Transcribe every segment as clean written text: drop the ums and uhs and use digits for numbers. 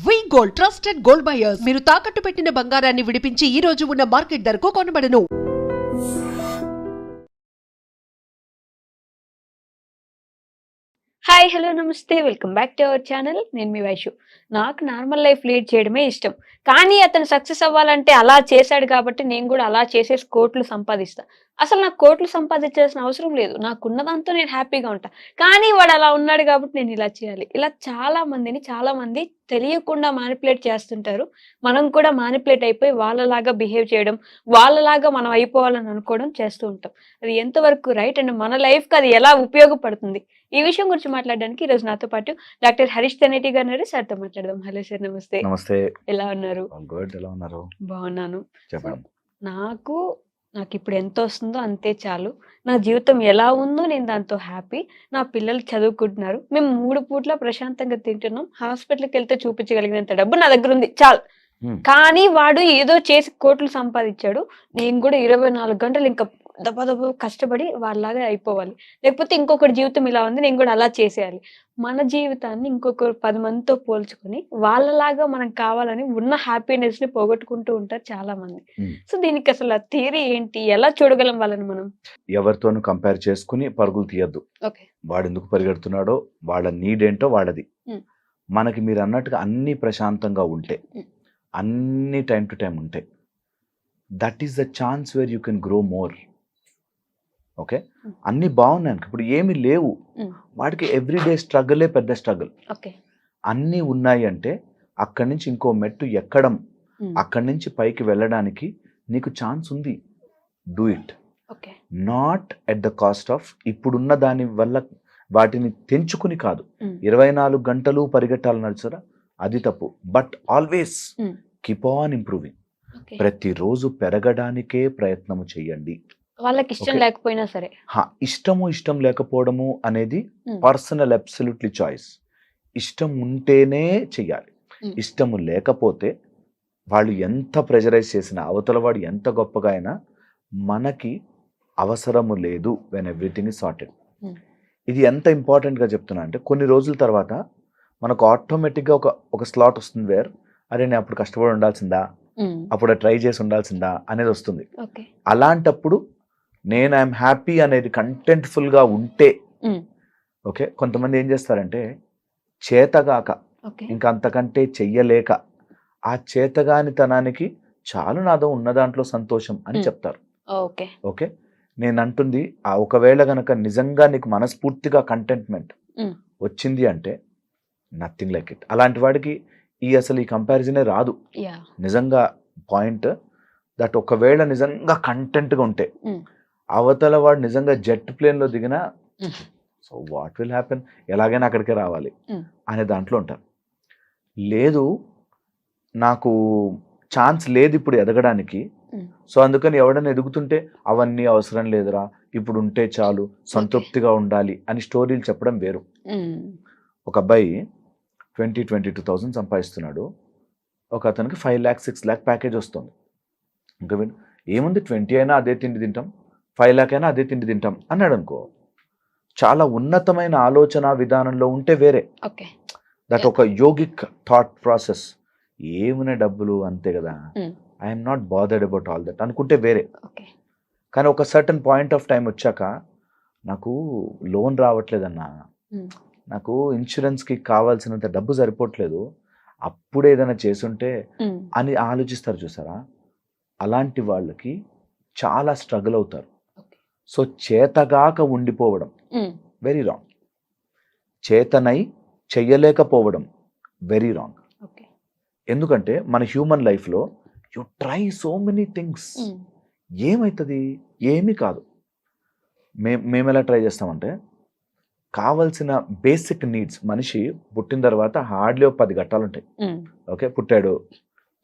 వి gold trusted gold buyers మీరు తాకట్టు పెట్టిన బంగారాన్ని విడిపించి ఈ రోజు ఉన్న మార్కెట్ ధరకు కొనబడను. హాయ్ హలో నమస్తే welcome back to our channel. నేను మీ వైషు. నాకు నార్మల్ లైఫ్ లీడ్ చేయడమే ఇష్టం, కానీ అతను సక్సెస్ అవ్వాలంటే అలా చేశాడు కాబట్టి నేను కూడా అలా చేసేసి కోట్లు సంపాదిస్తా. అసలు నాకు కోట్లు సంపాదించాల్సిన అవసరం లేదు, నాకున్న దాంతో నేను హ్యాపీగా ఉంటా. కానీ వాడు అలా ఉన్నాడు కాబట్టి నేను ఇలా చేయాలి. ఇలా చాలా మంది తెలియకుండా మానిపులేట్ చేస్తుంటారు. మనం కూడా మానిపులేట్ అయిపోయి వాళ్ళలాగా బిహేవ్ చేయడం, వాళ్ళలాగా మనం అయిపోవాలని అనుకోవడం చేస్తూ ఉంటాం. అది ఎంతవరకు రైట్ అండ్ మన లైఫ్కి అది ఎలా ఉపయోగపడుతుంది, ఈ విషయం గురించి మాట్లాడడానికి ఈరోజు నాతో పాటు డాక్టర్ హరీష్ తెనేటి గారు ఉన్నారు. సార్తో మాట్లాడదాం. హలో సార్, నమస్తే. నమస్తే. ఎలా ఉన్నారు? గుడ్. ఎలా ఉన్నారు? బాగున్నాను. చెప్పండి. నాకు ఇప్పుడు ఎంత వస్తుందో అంతే చాలు. నా జీవితం ఎలా ఉందో నేను దాంతో హ్యాపీ. నా పిల్లలు చదువుకుంటున్నారు. మేము 3 పూట్ల ప్రశాంతంగా తింటున్నాం. హాస్పిటల్కి వెళ్తే చూపించగలిగినంత డబ్బు నా దగ్గర ఉంది, చాలు. కానీ వాడు ఏదో చేసి కోట్లు సంపాదించాడు. నేను కూడా 24 గంటలు ఇంకా దబ కష్టపడి వాళ్ళలాగా అయిపోవాలి. లేకపోతే ఇంకొకటి జీవితం ఇలా ఉంది, నేను కూడా అలా చేసేయాలి. మన జీవితాన్ని ఇంకొక 10 మందితో పోల్చుకొని వాళ్ళలాగా మనం కావాలని ఉన్న హ్యాపీనెస్ ని పోగొట్టుకుంటూ ఉంటారు చాలా మంది. సో దీనికి అసలు ఆ థియరీ ఏంటి, ఎలా చూడగలం వాళ్ళని మనం? ఎవరితోనూ కంపేర్ చేసుకుని పరుగులు తీయద్దు. వాడు ఎందుకు పరిగెడుతున్నాడో, వాళ్ళ నీడ్ ఏంటో వాళ్ళది. మనకి మీరు అన్నట్టుగా అన్ని ప్రశాంతంగా ఉంటే, అన్ని టైం టు టైం ఉంటే, that is the chance where you can grow more. Okay, అన్ని బాగున్నాయి. ఇప్పుడు ఏమి లేవు, వాడికి ఎవ్రీడే స్ట్రగులే పెద్ద స్ట్రగుల్. అన్నీ ఉన్నాయి అంటే అక్కడి నుంచి ఇంకో మెట్టు ఎక్కడం, అక్కడి నుంచి పైకి వెళ్ళడానికి నీకు ఛాన్స్ ఉంది. Do it, not at the cost of ఇప్పుడున్న దాని వల్ల వాటిని తెంచుకుని కాదు. 24 గంటలు పరిగెట్టాలని నడుచురా, అది తప్పు. But always keep on improving. ప్రతిరోజు పెరగడానికే ప్రయత్నము చేయండి. వాళ్ళకి ఇష్టం లేకపోయినా సరే. ఇష్టం లేకపోవడము అనేది పర్సనల్ అబ్సల్యూట్లీ చాయిస్. ఇష్టం ఉంటేనే చెయ్యాలి. ఇష్టము లేకపోతే వాళ్ళు ఎంత ప్రెజరైజ్ చేసినా, అవతల వాడు ఎంత గొప్పగా అయినా మనకి అవసరము లేదు. When everything is sorted. ఇది ఎంత ఇంపార్టెంట్గా చెప్తున్నా అంటే, కొన్ని రోజుల తర్వాత మనకు ఆటోమేటిక్గా ఒక స్లాట్ వస్తుంది వేర్, అరే నేను అప్పుడు కష్టపడి ఉండాల్సిందా, అప్పుడు ట్రై చేసి ఉండాల్సిందా అనేది వస్తుంది. అలాంటప్పుడు నేను ఐఎమ్ హ్యాపీ అనేది కంటెంట్ఫుల్గా ఉంటే, ఓకే. కొంతమంది ఏం చేస్తారంటే చేతగాక, ఇంకా అంతకంటే చెయ్యలేక, ఆ చేతగానితనానికి చాలు నాదో ఉన్న దాంట్లో సంతోషం అని చెప్తారు. ఓకే, నేను అంటుంది ఒకవేళ గనక నిజంగా నీకు మనస్ఫూర్తిగా కంటెంట్మెంట్ వచ్చింది అంటే నథింగ్ లైక్ ఇట్. అలాంటి వాడికి అసలు ఈ కంపారిజనే రాదు. నిజంగా పాయింట్ దట్ ఒకవేళ నిజంగా కంటెంట్గా ఉంటే, అవతల వాడు నిజంగా జెట్ ప్లేన్లో దిగినా సో వాట్ విల్ హ్యాపెన్, ఎలాగైనా అక్కడికే రావాలి అనే దాంట్లో ఉంటారు. లేదు, నాకు ఛాన్స్ లేదు ఇప్పుడు ఎదగడానికి, సో అందుకని ఎవడన్నా ఎదుగుతుంటే అవన్నీ అవసరం లేదురా, ఇప్పుడు ఉంటే చాలు, సంతృప్తిగా ఉండాలి అని స్టోరీలు చెప్పడం వేరు. ఒక అబ్బాయి 22,000 సంపాదిస్తున్నాడు. ఒక అతనికి 5 lakh 6 lakh ప్యాకేజ్ వస్తుంది. ఇంకా ఏముంది, 20 అయినా అదే తిండి తింటాం, 5 lakh అయినా అదే తిండి తింటాం అన్నాడు అనుకో. చాలా ఉన్నతమైన ఆలోచన విధానంలో ఉంటే వేరే. దట్ ఒక యోగిక్ థాట్ ప్రాసెస్. ఏమునే డబ్బులు అంతే కదా, I'm not bothered about all that అనుకుంటే వేరే. కానీ ఒక సర్టన్ పాయింట్ ఆఫ్ టైం వచ్చాక, నాకు లోన్ రావట్లేదన్నా, నాకు ఇన్సూరెన్స్కి కావాల్సినంత డబ్బు సరిపోవట్లేదు, అప్పుడు ఏదైనా చేసుంటే అని ఆలోచిస్తారు చూసారా. అలాంటి వాళ్ళకి చాలా స్ట్రగుల్ అవుతారు. సో చేతగాక ఉండిపోవడం వెరీ రాంగ్. చేతనై చెయ్యలేకపోవడం వెరీ రాంగ్. ఎందుకంటే మన హ్యూమన్ లైఫ్లో you try so many things, ఏమవుతుంది, ఏమీ కాదు. మేము ఎలా ట్రై చేస్తామంటే, కావలసిన బేసిక్ నీడ్స్, మనిషి పుట్టిన తర్వాత హార్డ్లీ 10 ఘట్టాలు ఉంటాయి. ఓకే, పుట్టాడు,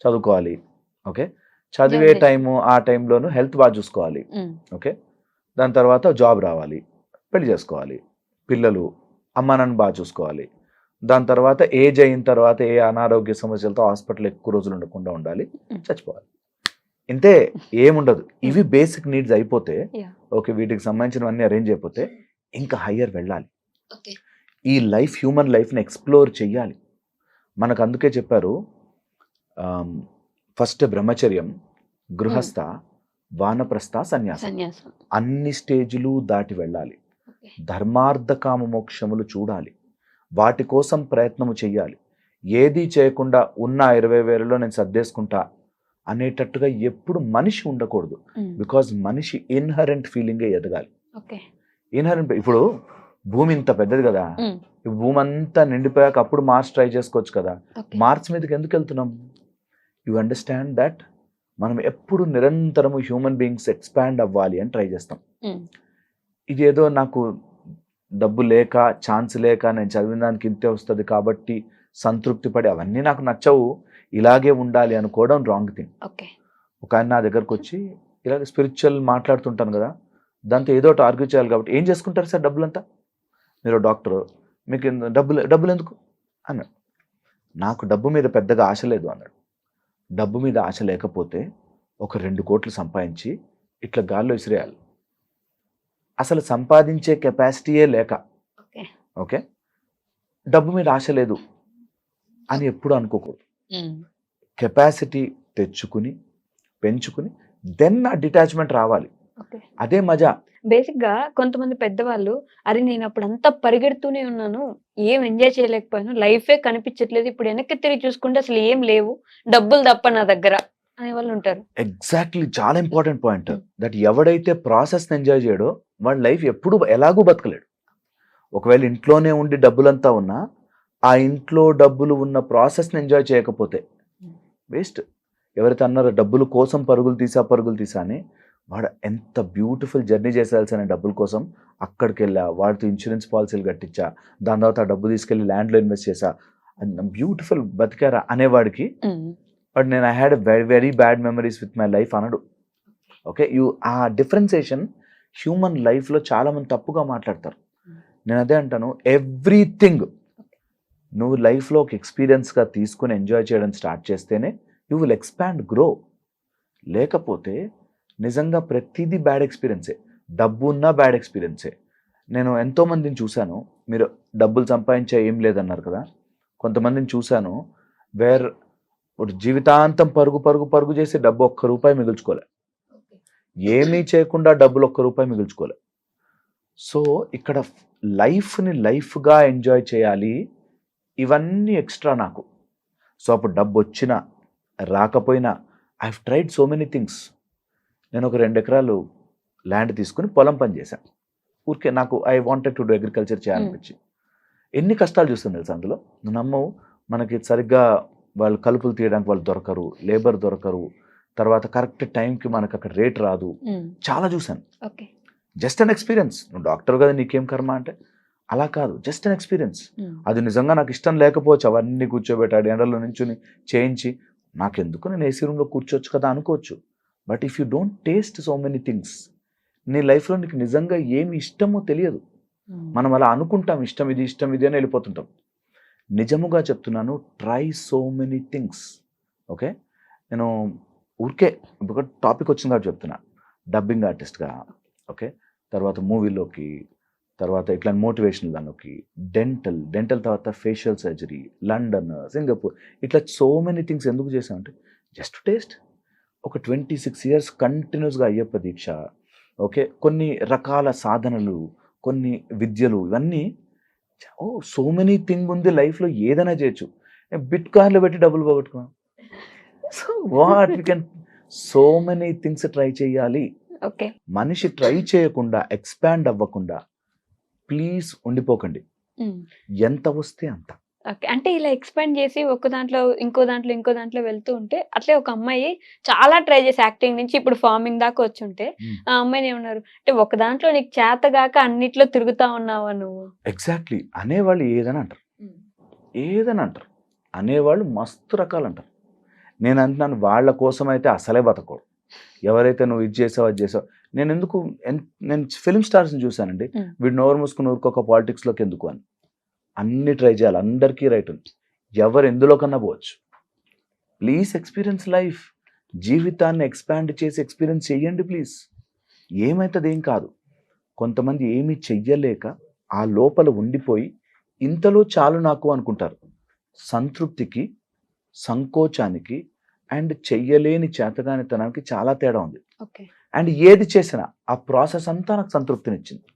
చదువుకోవాలి, ఓకే, చదివే టైము ఆ టైంలోనూ హెల్త్ బాగా చూసుకోవాలి, ఓకే, దాని తర్వాత జాబ్ రావాలి, పెళ్లి చేసుకోవాలి, పిల్లలు అమ్మ నాన్న బాగా చూసుకోవాలి, దాని తర్వాత ఏజ్ అయిన తర్వాత ఏ అనారోగ్య సమస్యలతో హాస్పిటల్ ఎక్కువ రోజులు ఉండకుండా ఉండాలి, చచ్చిపోవాలి. ఇంతే, ఏముండదు. ఇవి బేసిక్ నీడ్స్ అయిపోతే, ఓకే, వీటికి సంబంధించినవన్నీ అరేంజ్ అయిపోతే ఇంకా హయ్యర్ వెళ్ళాలి. ఈ లైఫ్, హ్యూమన్ లైఫ్ని ఎక్స్ప్లోర్ చెయ్యాలి. మనకు అందుకే చెప్పారు, ఫస్ట్ బ్రహ్మచర్యం, గృహస్థ, వానప్రస్థ, సన్యాసం. సన్యాసం. అన్ని స్టేజులు దాటి వెళ్ళాలి. ఓకే. ధర్మార్థ కామ మోక్షములు చూడాలి, వాటి కోసం ప్రయత్నము చెయ్యాలి. ఏది చేయకుండా ఉన్న 20,000లో నేను సర్దేసుకుంటా అనేటట్టుగా ఎప్పుడు మనిషి ఉండకూడదు. బికాజ్ మనిషి ఇన్హరెంట్ ఫీలింగే ఎదగాలి. ఓకే. ఇన్హరెంట్, ఇప్పుడు భూమి ఇంత పెద్దది కదా, ఈ భూమి అంతా నిండిపోయాక అప్పుడు మార్స్ ట్రై చేసుకోవచ్చు కదా. ఓకే. మార్స్ మీదకి ఎందుకు వెళ్తున్నాం? యు అండర్స్టాండ్ దట్ మనం ఎప్పుడు నిరంతరము హ్యూమన్ బీయింగ్స్ ఎక్స్పాండ్ అవ్వాలి అని ట్రై చేస్తాం. ఇదేదో నాకు డబ్బు లేక, ఛాన్స్ లేక, నేను చదివిన దానికి ఇంతే వస్తుంది కాబట్టి సంతృప్తి పడి అవన్నీ నాకు నచ్చవు, ఇలాగే ఉండాలి అనుకోవడం రాంగ్ థింగ్. ఓకే. ఒక ఆయన నా దగ్గరకు వచ్చి ఇలాగ స్పిరిచువల్ మాట్లాడుతుంటాను కదా, దాంతో ఏదో ఒకటి ఆర్గ్యూ చేయాలి కాబట్టి, ఏం చేసుకుంటారు సార్ డబ్బులంతా, మీరు డాక్టర్, మీకు డబ్బులు ఎందుకు అన్నాడు. నాకు డబ్బు మీద పెద్దగా ఆశ లేదు అన్నాడు. డబ్బు మీద ఆశ లేకపోతే ఒక 2 కోట్లు సంపాదించి ఇట్లా గాల్లో విసిరేయాలి. అసలు సంపాదించే కెపాసిటీయే లేక, ఓకే. ఓకే, డబ్బు మీద ఆశ లేదు అని ఎప్పుడు అనుకోకూడదు. కెపాసిటీ తెచ్చుకుని పెంచుకుని దెన్ ఆ డిటాచ్మెంట్ రావాలి. ఓకే. అదే మజా. బేసిక్ గా కొంతమంది పెద్దవాళ్ళు, అరే నేను అప్పుడు అంతా పరిగెడుతూనే ఉన్నాను, ఏం ఎంజాయ్ చేయలేకపోయాను, లైఫే కనిపించట్లేదు, ఇప్పుడు వెనక్కి తిరిగి చూసుకుంటే అసలు ఏం లేవు, డబ్బులు తప్ప నా దగ్గర అనే వాళ్ళు ఉంటారు. ఎగ్జాక్ట్లీ, చాలా ఇంపార్టెంట్ పాయింట్ దట్. ఎవడైతే ప్రాసెస్ ఎంజాయ్ చేయడో వాడి లైఫ్ ఎప్పుడు ఎలాగూ బతకలేడు. ఒకవేళ ఇంట్లోనే ఉండి డబ్బులంతా ఉన్నా, ఆ ఇంట్లో డబ్బులు ఉన్న ప్రాసెస్ని ఎంజాయ్ చేయకపోతే వేస్ట్. ఎవరైతే అన్నారో డబ్బుల కోసం పరుగులు తీసా అని, వాడు ఎంత బ్యూటిఫుల్ జర్నీ చేసేయాల్సిన డబ్బుల కోసం అక్కడికి వెళ్ళా, వాడితో ఇన్సూరెన్స్ పాలసీలు కట్టించా, దాని తర్వాత ఆ డబ్బు తీసుకెళ్ళి ల్యాండ్లో ఇన్వెస్ట్ చేశా, బ్యూటిఫుల్ బతికారా అనేవాడికి, బట్ నేను I had very very bad memories with my life అనడు. ఓకే, ఆ డిఫరెన్సియేషన్ హ్యూమన్ లైఫ్లో చాలామంది తప్పుగా మాట్లాడతారు. నేను అదే అంటాను, ఎవ్రీథింగ్ నువ్వు లైఫ్లో ఒక ఎక్స్పీరియన్స్గా తీసుకుని ఎంజాయ్ చేయడం స్టార్ట్ చేస్తేనే యూ విల్ ఎక్స్పాండ్, గ్రో. లేకపోతే నిజంగా ప్రతిదీ బ్యాడ్ ఎక్స్పీరియన్సే. డబ్బు ఉన్నా బ్యాడ్ ఎక్స్పీరియన్సే. నేను ఎంతోమందిని చూశాను, మీరు డబ్బులు సంపాదించే ఏం లేదన్నారు కదా, కొంతమందిని చూశాను వేర్ జీవితాంతం పరుగు చేసి డబ్బు ₹1 మిగుల్చుకోలే, ఏమీ చేయకుండా డబ్బులు ₹1 మిగుల్చుకోలే. సో ఇక్కడ లైఫ్ని లైఫ్గా ఎంజాయ్ చేయాలి, ఇవన్నీ ఎక్స్ట్రా నాకు. సో అప్పుడు డబ్బు వచ్చినా రాకపోయినా I have tried so many things. నేను ఒక 2 ఎకరాలు ల్యాండ్ తీసుకుని పొలం పని చేశాను. ఊరికే నాకు I wanted to do agriculture చేయాలనిపించి. ఎన్ని కష్టాలు చూస్తుంది తెలుసు అందులో, నువ్వు నమ్మవు. మనకి సరిగ్గా వాళ్ళు కలుపులు తీయడానికి వాళ్ళు దొరకరు, లేబర్ దొరకరు, తర్వాత కరెక్ట్ టైంకి మనకు అక్కడ రేట్ రాదు, చాలా చూశాను. Just an experience. నువ్వు డాక్టర్ కదా నీకేం కర్మ అంటే, అలా కాదు, జస్ట్ అన్ ఎక్స్పీరియన్స్. అది నిజంగా నాకు ఇష్టం లేకపోవచ్చు, అవన్నీ కూర్చోబెట్టాడు ఎండలో నుంచుని చేయించి, నాకెందుకు, నేను ఏసీ రూమ్లో కూర్చోవచ్చు కదా అనుకోవచ్చు. But if you don't taste so many things, నీ లైఫ్లో నీకు నిజంగా ఏమి ఇష్టమో తెలియదు. మనం అలా అనుకుంటాం, ఇష్టం ఇది అని వెళ్ళిపోతుంటాం. నిజముగా చెప్తున్నాను, try so many things. Okay, నేను ఊరికే ఒక టాపిక్ వచ్చింది కాబట్టి చెప్తున్నా. డబ్బింగ్ ఆర్టిస్ట్గా, ఓకే, తర్వాత మూవీలోకి, తర్వాత ఇట్లా మోటివేషనల్ దానిలోకి, డెంటల్ తర్వాత ఫేషియల్ సర్జరీ, లండన్, సింగపూర్, ఇట్లా సో మెనీ థింగ్స్ ఎందుకు చేశానంటే జస్ట్ టేస్ట్. ఒక 26 years కంటిన్యూస్గా అయ్యప్ప దీక్ష, ఓకే, కొన్ని రకాల సాధనలు, కొన్ని విద్యలు, ఇవన్నీ సో మెనీ థింగ్ ఉంది లైఫ్లో, ఏదైనా చేయొచ్చు. బిట్ కాయిన్లో పెట్టి డబ్బులు పోగొట్టుకున్నాం. So what you can, so many things try చేయాలి. మనిషి ట్రై చేయకుండా, ఎక్స్పాండ్ అవ్వకుండా ప్లీజ్ ఉండిపోకండి. ఎంత వస్తే అంత. అంటే ఇలా ఎక్స్పాండ్ చేసి ఒక దాంట్లో ఇంకో దాంట్లో వెళ్తూ ఉంటే, అట్లే ఒక అమ్మాయి చాలా ట్రై చేసి యాక్టింగ్ నుంచి ఇప్పుడు ఫార్మింగ్ దాకా వచ్చి ఉంటే, ఆ అమ్మాయిని ఏమన్నారు అంటే, ఒక దాంట్లో నీకు చేతగాక అన్నిట్లో తిరుగుతా ఉన్నావా నువ్వు. ఎగ్జాక్ట్లీ, అనేవాళ్ళు ఏదని అంటారు, అనేవాళ్ళు మస్తు రకాలు అంటారు. నేను అంటున్నాను, వాళ్ళ కోసం అయితే అసలే బతకూడదు. ఎవరైతే నువ్వు ఇది చేసావు అది చేసావు, నేను ఫిల్మ్ స్టార్స్ని చూశానండి, వీడు నోరు మూసుకుని ఊరుకోక పాలిటిక్స్లోకి ఎందుకు అని. అన్ని ట్రై చేయాలి, అందరికీ రైట్ ఉంది, ఎవరు ఎందులో కన్నా పోవచ్చు. ప్లీజ్ ఎక్స్పీరియన్స్ లైఫ్, జీవితాన్ని ఎక్స్పాండ్ చేసి ఎక్స్పీరియన్స్ చెయ్యండి ప్లీజ్. ఏమవుతుంది, ఏం కాదు. కొంతమంది ఏమీ చెయ్యలేక ఆ లోపల ఉండిపోయి ఇంతలో చాలు నాకు అనుకుంటారు. సంతృప్తికి, సంకోచానికి అండ్ చెయ్యలేని చేతగానితనానికి చాలా తేడా ఉంది. ఓకే. అండ్ ఏది చేసినా ఆ ప్రాసెస్ అంతా నాకు సంతృప్తినిచ్చింది.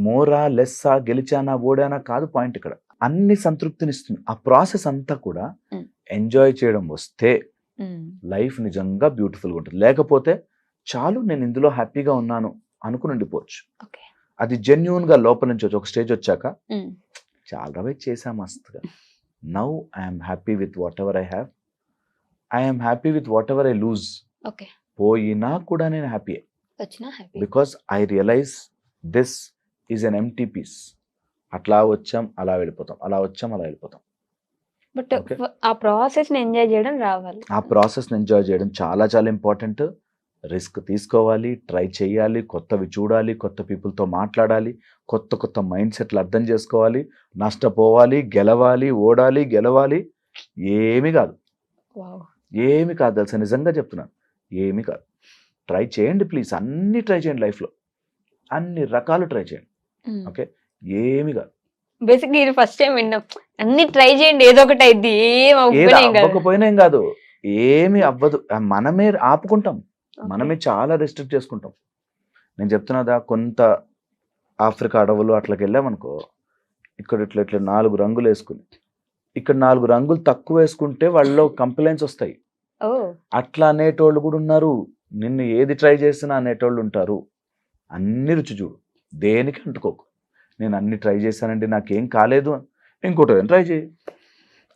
మోరా లెస్సా, గెలిచానా ఓడానా కాదు పాయింట్ ఇక్కడ. అన్ని సంతృప్తినిస్తుంది. ఆ ప్రాసెస్ అంతా కూడా ఎంజాయ్ చేయడం వస్తే లైఫ్ నిజంగా బ్యూటిఫుల్గా ఉంటుంది. లేకపోతే చాలు నేను ఇందులో హ్యాపీగా ఉన్నాను అనుకుని ఉండిపోవచ్చు. ఓకే. అది జెన్యూన్ గా లోపల నుంచి వచ్చి ఒక స్టేజ్ వచ్చాక చాలా రవై చేసా మస్తుగా. Now I'm happy with whatever I have. I'm happy with whatever I lose. Okay. పోయినా కూడా నేను హ్యాపీ వచ్చినా happy. Because I realize this is an empty piece. అట్లా వచ్చాం అలా వెళ్ళిపోతాం, అలా వచ్చాం అలా వెళ్ళిపోతాం. బట్ ఆ ప్రాసెస్ ని ఎంజాయ్ చేయడం రావాలి. ఆ ప్రాసెస్ ని ఎంజాయ్ చేయడం చాలా చాలా ఇంపార్టెంట్. రిస్క్ తీసుకోవాలి, ట్రై చేయాలి, కొత్తవి చూడాలి, కొత్త పీపుల్తో మాట్లాడాలి, కొత్త కొత్త మైండ్ సెట్లు అర్థం చేసుకోవాలి, నష్టపోవాలి, గెలవాలి, ఓడాలి, గెలవాలి. ఏమి కాదు, ఏమి కాదు తెలుసా, నిజంగా చెప్తున్నాను, ఏమి కాదు. ట్రై చేయండి ప్లీజ్, అన్ని ట్రై చేయండి లైఫ్లో, అన్ని రకాలు ట్రై చేయండి. ఓకే, ఏమి కాదు. బేసిక్ ఇది ఫస్ట్ టైం విన్నాం. అన్ని ట్రై చేయండి, ఏదో ఒకటి అయింది. అవ్వకపోయినా ఏం కాదు, ఏమి అవ్వదు. మనమే ఆపుకుంటాం, మనమే చాలా రెస్ట్రిక్ట్ చేసుకుంటాం. నేను చెప్తున్నదా, కొంత ఆఫ్రికా అడవులు అట్లకి వెళ్ళామనుకో, ఇక్కడ ఇట్లా ఇట్లా 4 రంగులు వేసుకుని, ఇక్కడ 4 రంగులు తక్కువ వేసుకుంటే వాళ్ళలో కంప్లైంట్స్ వస్తాయి. అట్లా అనేటోళ్ళు కూడా ఉన్నారు. నిన్ను ఏది ట్రై చేసినా అనేటోళ్ళు ఉంటారు. అన్ని రుచి చూడు, దేనికి అంటుకోకు. నేను అన్ని ట్రై చేశానండి నాకేం కాలేదు, ఇంకోటి ట్రై చేయి.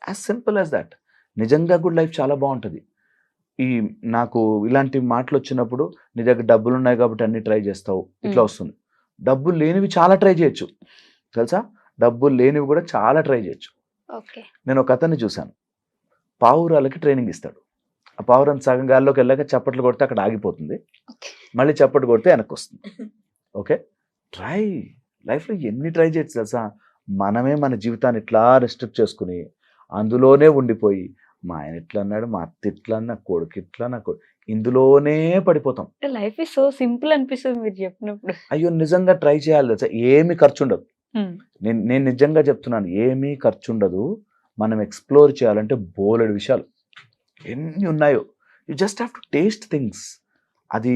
As simple as that. నిజంగా కూడా లైఫ్ చాలా బాగుంటుంది. ఈ నాకు ఇలాంటి మాటలు వచ్చినప్పుడు, నీ దగ్గర డబ్బులు ఉన్నాయి కాబట్టి అన్ని ట్రై చేస్తావు, ఇట్లా వస్తుంది. డబ్బులు లేనివి చాలా ట్రై చేయొచ్చు తెలుసా, డబ్బులు లేనివి కూడా చాలా ట్రై చేయొచ్చు. నేను ఒక అతన్ని చూశాను, పావురాలకి ట్రైనింగ్ ఇస్తాడు. ఆ పావురం సగం గాల్లోకి వెళ్ళాక చప్పట్లు కొడితే అక్కడ ఆగిపోతుంది, మళ్ళీ చప్పట్లు కొడితే వెనక్కి వస్తుంది. Okay, try. లైఫ్లో ఎన్ని ట్రై చేయొచ్చు తెలుసా. మనమే మన జీవితాన్ని ఇట్లా రెస్ట్రిక్ట్ చేసుకుని అందులోనే ఉండిపోయి, మా ఆయన ఇట్లా అన్నాడు, మా అత్త ఇట్లా, నా కొడుకు ఇట్లా, నా కొడుకు, ఇందులోనే పడిపోతాం. లైఫ్ ఇస్ సో సింపుల్ అనిపిస్తుంది మీరు చెప్పినప్పుడు. అయ్యో నిజంగా ట్రై చేయాలి తెలుసా, ఏమీ ఖర్చు ఉండదు. నేను నిజంగా చెప్తున్నాను, ఏమీ ఖర్చు ఉండదు. మనం ఎక్స్ప్లోర్ చేయాలంటే బోలెడు విషయాలు ఎన్ని ఉన్నాయో. You just have to taste things. అది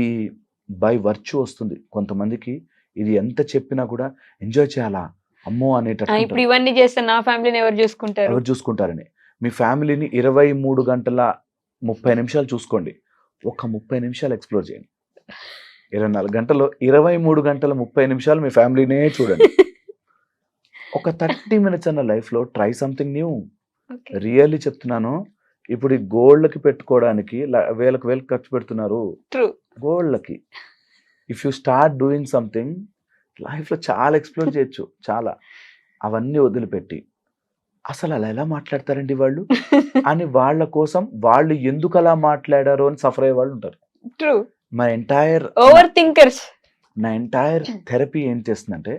బై వర్చ్యూ వస్తుంది. కొంతమందికి ఇది ఎంత చెప్పినా కూడా ఎంజాయ్ చేయాలా, అమ్మో అనేటట్టు. ఇప్పుడు ఇవన్నీ చేస్తే నా ఫ్యామిలీని ఎవరు చూసుకుంటారని. మీ ఫ్యామిలీని 23 గంటల 30 నిమిషాలు చూసుకోండి, ఒక 30 నిమిషాలు ఎక్స్ప్లోర్ చేయండి. 24 గంటలు 23 గంటల 30 నిమిషాలు మీ ఫ్యామిలీనే చూడండి. ఒక 30 మినిట్స్ అన్న లైఫ్లో ట్రై సంథింగ్ న్యూ. రియల్లీ చెప్తున్నాను. ఇప్పుడు ఈ గోల్డ్కి పెట్టుకోవడానికి వేలకు ఖర్చు పెడుతున్నారు గోల్డ్లకి. If you start doing something, లైఫ్లో చాలా ఎక్స్ప్లోర్ చేయొచ్చు. చాలా. అవన్నీ వదిలిపెట్టి అసలు అలా ఎలా మాట్లాడతారండి వాళ్ళు అని వాళ్ళ కోసం వాళ్ళు ఎందుకు అలా మాట్లాడారో అని సఫర్ అయ్యే వాళ్ళు ఉంటారు. నా ఎంటైర్ థెరపీ ఏం చేస్తుందంటే,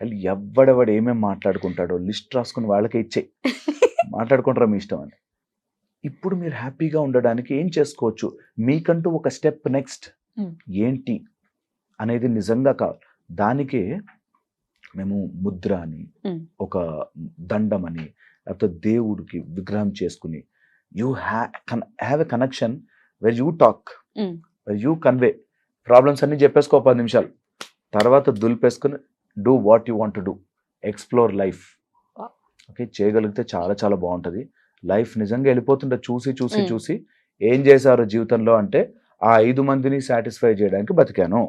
వాళ్ళు ఎవడెవడు ఏమేమి మాట్లాడుకుంటాడో లిస్ట్ రాసుకుని వాళ్ళకే ఇచ్చేయి, మాట్లాడుకుంటారా మీ ఇష్టం అని. ఇప్పుడు మీరు హ్యాపీగా ఉండడానికి ఏం చేసుకోవచ్చు, మీకంటూ ఒక స్టెప్ నెక్స్ట్ ఏంటి అనేది నిజంగా కావాలి. దానికే మేము ముద్ర అని, ఒక దండం అని, లేకపోతే దేవుడికి విగ్రహం చేసుకుని, you have a connection where you talk, where you convey. Problems అన్ని చెప్పేసుకో 10 నిమిషాలు, తర్వాత దులిపేసుకుని do what you want to do, explore life. Okay, చేయగలిగితే చాలా చాలా బాగుంటుంది లైఫ్. నిజంగా వెళ్ళిపోతుంటే చూసి చూసి చూసి ఏం చేశారు జీవితంలో అంటే, ఆ 5 మందిని సాటిస్ఫై చేయడానికి బతికాను.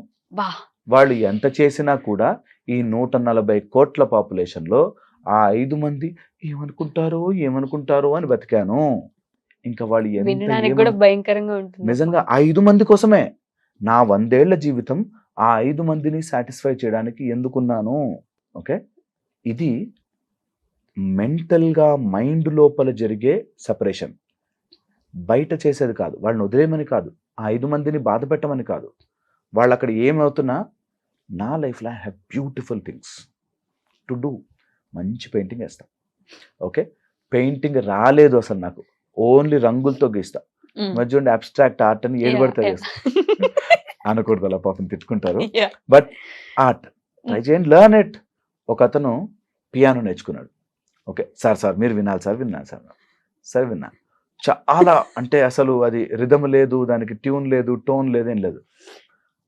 వాళ్ళు ఎంత చేసినా కూడా ఈ 140 కోట్ల పాపులేషన్లో ఆ 5 మంది ఏమనుకుంటారో అని బతికాను. ఇంకా వాళ్ళు నిజంగా 5 మంది కోసమే నా 100 ఏళ్ల జీవితం, ఆ 5 మందిని సాటిస్ఫై చేయడానికి ఎందుకున్నాను. ఓకే, ఇది మెంటల్గా మైండ్ లోపల జరిగే సెపరేషన్, బయట చేసేది కాదు. వాళ్ళని వదిలేయమని కాదు, ఆ 5 మందిని బాధ పెట్టమని కాదు. వాళ్ళు అక్కడ ఏమవుతున్నా, నా లైఫ్లో I have beautiful things to do. మంచి పెయింటింగ్ వేస్తాం. ఓకే, పెయింటింగ్ రాలేదు అసలు నాకు, ఓన్లీ రంగులతో గీస్తా. మధ్య అబ్స్ట్రాక్ట్ ఆర్ట్ అని ఏది పడితే చేస్తా. అనకూడదు అలా, పాపం తిట్టుకుంటారు. బట్ ఆర్ట్ ట్రై చేయండి, లెర్న్ ఇట్. ఒక అతను పియానో నేర్చుకున్నాడు, ఓకే సార్ మీరు వినాలి సార్, విన్నాను సార్, సరే విన్నా. చాలా అంటే అసలు అది రిథమ్ లేదు, దానికి ట్యూన్ లేదు, టోన్ లేదు, ఏం లేదు.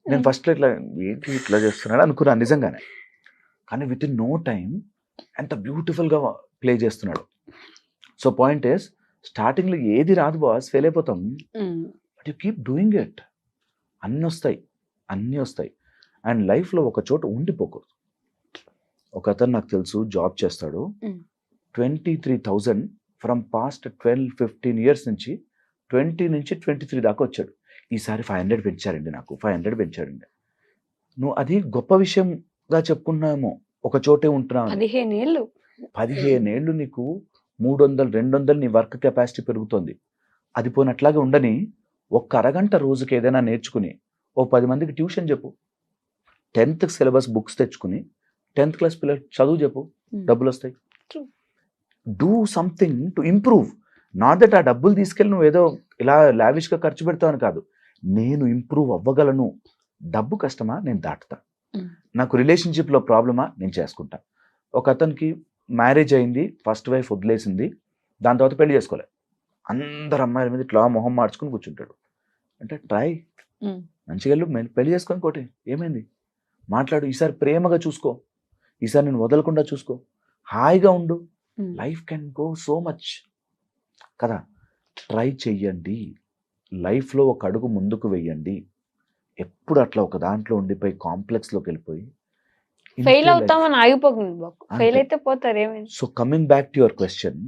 నేను ఫస్ట్ ఇట్లా ఏంటి ఇట్లా చేస్తున్నాడు అనుకున్నాను నిజంగానే. కానీ విత్ ఇన్ నో టైం ఎంత బ్యూటిఫుల్గా ప్లే చేస్తున్నాడు. సో పాయింట్ ఇస్, స్టార్టింగ్లో ఏది రాదు బాస్, ఫెయిల్ అయిపోతాం. But you keep doing it. అన్నీ వస్తాయి. అండ్ లైఫ్లో ఒక చోట ఉండిపోకూడదు. ఒక అతను నాకు తెలుసు, జాబ్ చేస్తాడు. 23,000 ఫ్రమ్ పాస్ట్ 12-15 ఇయర్స్ నుంచి 20 నుంచి 23 దాకా వచ్చాడు. ఈసారి 500 పెంచారండి, నాకు 500 పెంచారండి. నువ్వు అది గొప్ప విషయంగా చెప్పుకున్నామో, ఒక చోటే ఉంటున్నావు. 15 ఏళ్ళు నీకు 300-200 నీ వర్క్ కెపాసిటీ పెరుగుతుంది. అది పోయినట్లాగే ఉండని ఒక్క అరగంట రోజుకి ఏదైనా నేర్చుకుని ఓ 10 మందికి ట్యూషన్ చెప్పు. 10th సిలబస్ బుక్స్ తెచ్చుకుని 10th క్లాస్ పిల్లలు చదువు చెప్పు, డబ్బులు వస్తాయి. Do something to improve. Not that ఆ డబ్బులు తీసుకెళ్ళి నువ్వు ఏదో ఇలా లావిష్గా ఖర్చు పెడతావని కాదు. నేను ఇంప్రూవ్ అవ్వగలను. డబ్బు కష్టమా, నేను దాటుతా. నాకు రిలేషన్షిప్లో ప్రాబ్లమా, నేను చేసుకుంటా. ఒక అతనికి మ్యారేజ్ అయింది, ఫస్ట్ వైఫ్ వదిలేసింది, దాని తర్వాత పెళ్లి చేసుకోలేదు. అందరు అమ్మాయిల మీద ఇట్లా మొహం మార్చుకుని కూర్చుంటాడు. అంటే ట్రై, మంచిగా వెళ్ళు, పెళ్లి చేసుకొని కోటి ఏమైంది, మాట్లాడు. ఈసారి ప్రేమగా చూసుకో, ఈసారి నేను వదలకుండా చూసుకో, హాయిగా ఉండు. Life can go so much కదా. ట్రై చెయ్యండి, లైఫ్లో ఒక అడుగు ముందుకు వెయ్యండి. ఎప్పుడు అట్లా ఒక దాంట్లో ఉండిపోయి కాంప్లెక్స్లోకి వెళ్ళిపోయి ఫెయిల్ అవుతామని ఆగిపోతుంది. ఫెయిల్ అయితే పోతారు, ఏమైంది. So coming back to your question,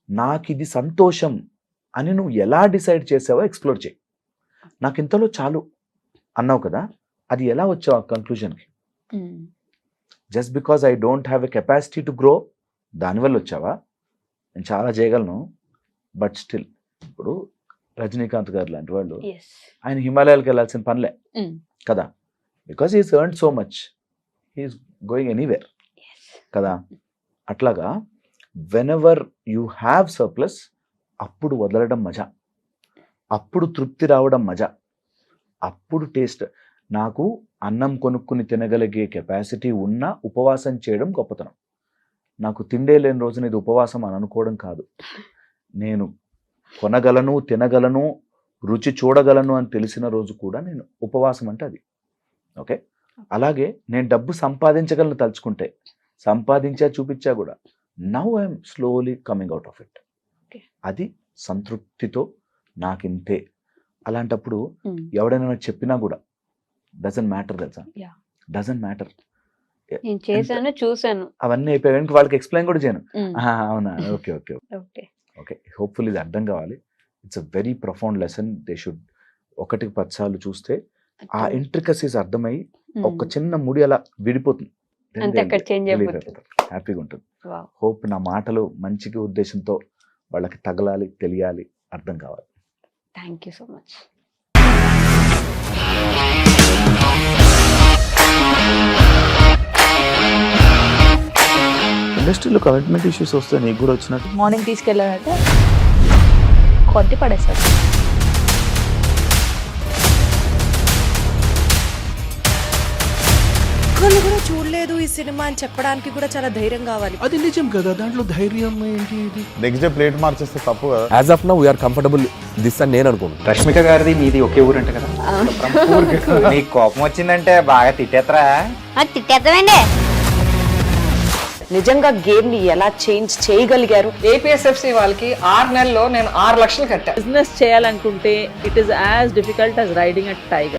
నాకు ఇది సంతోషం అని నువ్వు ఎలా డిసైడ్ చేసావో ఎక్స్ప్లోర్ చేయి. నాకు ఇంతలో చాలు అన్నావు కదా, అది ఎలా వచ్చావు ఆ కన్క్లూజన్కి? Just because I don't have a capacity to grow, దానివల్ల వచ్చావా? నేను చాలా చేయగలను, బట్ స్టిల్. ఇప్పుడు రజనీకాంత్ గారు లాంటి వాళ్ళు, ఆయన హిమాలయాలకు వెళ్ళాల్సిన పనిలే కదా, because he's earned so much, he's going anywhere కదా. అట్లాగా whenever you have surplus, అప్పుడు వదలడం మజా, అప్పుడు తృప్తి రావడం మజా, అప్పుడు టేస్ట్. నాకు అన్నం కొనుక్కుని తినగలిగే కెపాసిటీ ఉన్నా ఉపవాసం చేయడం గొప్పతనం. నాకు తిండే లేని రోజున ఇది ఉపవాసం అని అనుకోవడం కాదు. నేను కొనగలను, తినగలను, రుచి చూడగలను అని తెలిసిన రోజు కూడా నేను ఉపవాసం అంటే అది. ఓకే, అలాగే నేను డబ్బు సంపాదించగలను తలుచుకుంటే, సంపాదించా చూపించా కూడా. Now I'm slowly coming out of it. అది సంతృప్తితో నాకింతే. అలాంటప్పుడు ఎవడైనా చెప్పినా కూడా డజంట్ మ్యాటర్, తెలుసా, డజంట్ మ్యాటర్. నేను చేశాను, చూశాను, అవన్నీ అయిపోయాక వాళ్ళకి ఎక్స్ప్లెయిన్ కూడా చేయను. అవునా, ఓకే ఓకే ఓకే. హోప్ఫుల్ ఇది అర్థం కావాలి. It's a very profound lesson. They should 1-10 సార్లు చూస్తే ఆ ఇంట్రికసీస్ అర్థమై ఒక చిన్న ముడి అలా విడిపోతుంది, హ్యాపీగా ఉంటుంది. హోప్ నా మాటలు మంచిగా ఉద్దేశంతో వాళ్ళకి తగలాలి, తెలియాలి, అర్థం కావాలి. Thank you so much. ఇండస్ట్రీలో కమిట్మెంట్ ఇష్యూస్ వస్తే నీకు కూడా వచ్చినట్టు? మార్నింగ్ తీసుకెళ్ళాలంటే కొద్ది పడేస్తారు. ఒక్కళ్ళు కూడా చూడలేదు ఈ సినిమా అని చెప్పడానికి కూడా చాలా ధైర్యం కావాలి. అది నిజం కదా, దాంట్లో ధైర్యం ఏంటి? నెక్స్ట్ డే ప్లేట్ మార్చేస్తే తప్పు కదా. As of now we are comfortable this అని నేను అనుకుంటున్నాను. రష్మిక గారిది మీది ఒకే ఊరంట కదా. నీకు కోపం వచ్చిందంటే బాగా తిట్టేత్తరా? తిట్టేద్దామండి. నిజంగా గేమ్ ని ఎలా చేంజ్ చేయగలిగారు? ఏపీఎస్ఎఫ్సి వాళ్ళకి 6 నెలల్లో నేను 6 లక్షలు కట్టా. బిజినెస్ చేయాలనుకుంటే it is as difficult as riding a tiger.